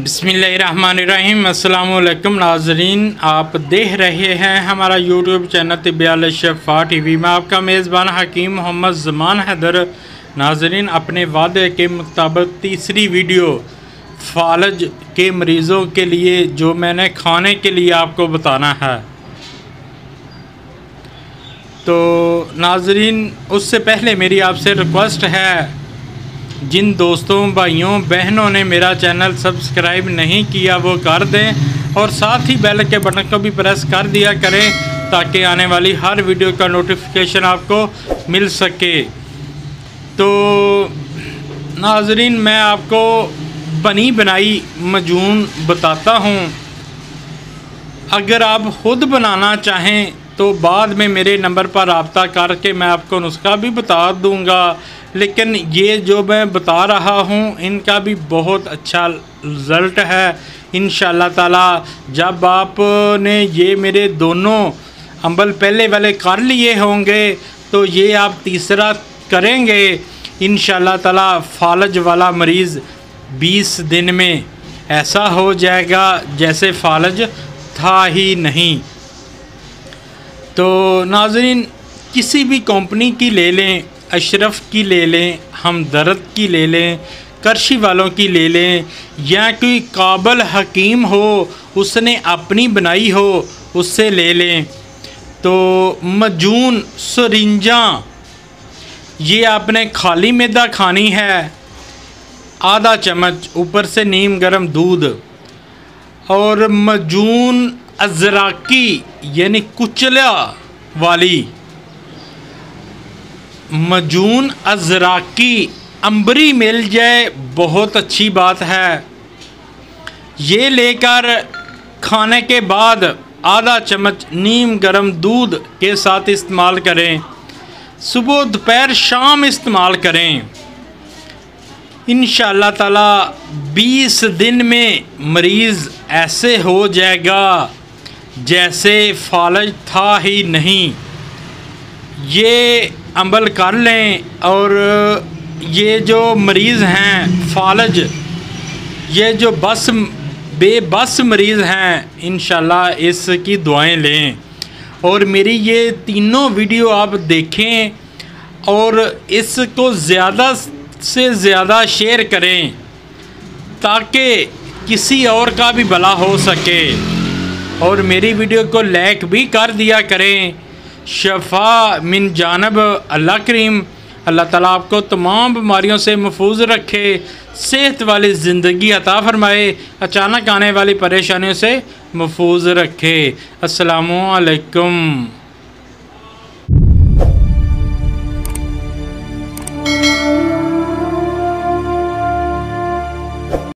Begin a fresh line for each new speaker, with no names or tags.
बिस्मिल्लाहिर्रहमानिर्रहीम। अस्सलामुअलैकुम नाज़रीन, आप देख रहे हैं हमारा यूट्यूब चैनल तिब्बियाल शफ़ा टीवी में। आपका मेज़बान हकीम मोहम्मद ज़मान हैदर। नाज़रीन, अपने वादे के मुताबिक तीसरी वीडियो फ़ालज के मरीज़ों के लिए जो मैंने खाने के लिए आपको बताना है। तो नाज़रीन, उससे पहले मेरी आपसे रिक्वेस्ट है, जिन दोस्तों भाइयों बहनों ने मेरा चैनल सब्सक्राइब नहीं किया वो कर दें और साथ ही बेल के बटन को भी प्रेस कर दिया करें ताकि आने वाली हर वीडियो का नोटिफिकेशन आपको मिल सके। तो नाज़रीन, मैं आपको बनी बनाई मजून बताता हूँ। अगर आप ख़ुद बनाना चाहें तो बाद में मेरे नंबर पर रब्ता करके मैं आपको नुस्खा भी बता दूँगा, लेकिन ये जो मैं बता रहा हूँ इनका भी बहुत अच्छा रिज़ल्ट है इंशाअल्लाह ताला। जब आपने ये मेरे दोनों अम्बल पहले वाले कर लिए होंगे तो ये आप तीसरा करेंगे इंशाअल्लाह ताला, फ़ालज वाला मरीज़ 20 दिन में ऐसा हो जाएगा जैसे फ़ालज था ही नहीं। तो नाज़रीन, किसी भी कंपनी की ले लें, अशरफ की ले लें, हमदर्द की ले लें, करशी वालों की ले लें, या कोई काबिल हकीम हो उसने अपनी बनाई हो उससे ले लें। तो मजून सरिंजा ये आपने खाली मैदा खानी है, आधा चम्मच, ऊपर से नीम गर्म दूध। और मजून अज़राकी यानी कुचला वाली मजून अज़राकी अंबरी मिल जाए बहुत अच्छी बात है। ये लेकर खाने के बाद आधा चम्मच नीम गर्म दूध के साथ इस्तेमाल करें। सुबह दोपहर शाम इस्तेमाल करें। इंशाअल्लाह ताला 20 दिन में मरीज़ ऐसे हो जाएगा जैसे फ़ालज था ही नहीं। ये अमल कर लें और ये जो मरीज़ हैं फ़ालज, ये जो बेबस मरीज़ हैं, इंशाअल्लाह इसकी दुआएं लें और मेरी ये तीनों वीडियो आप देखें और इसको ज़्यादा से ज़्यादा शेयर करें ताकि किसी और का भी भला हो सके। और मेरी वीडियो को लाइक भी कर दिया करें। शफ़ा मिन जानब अल्लाह करीम। अल्लाह ताला आपको तमाम बीमारियों से महफूज रखे, सेहत वाली ज़िंदगी अता फ़रमाए, अचानक आने वाली परेशानियों से महफूज रखे। अस्सलामु अलैकुम।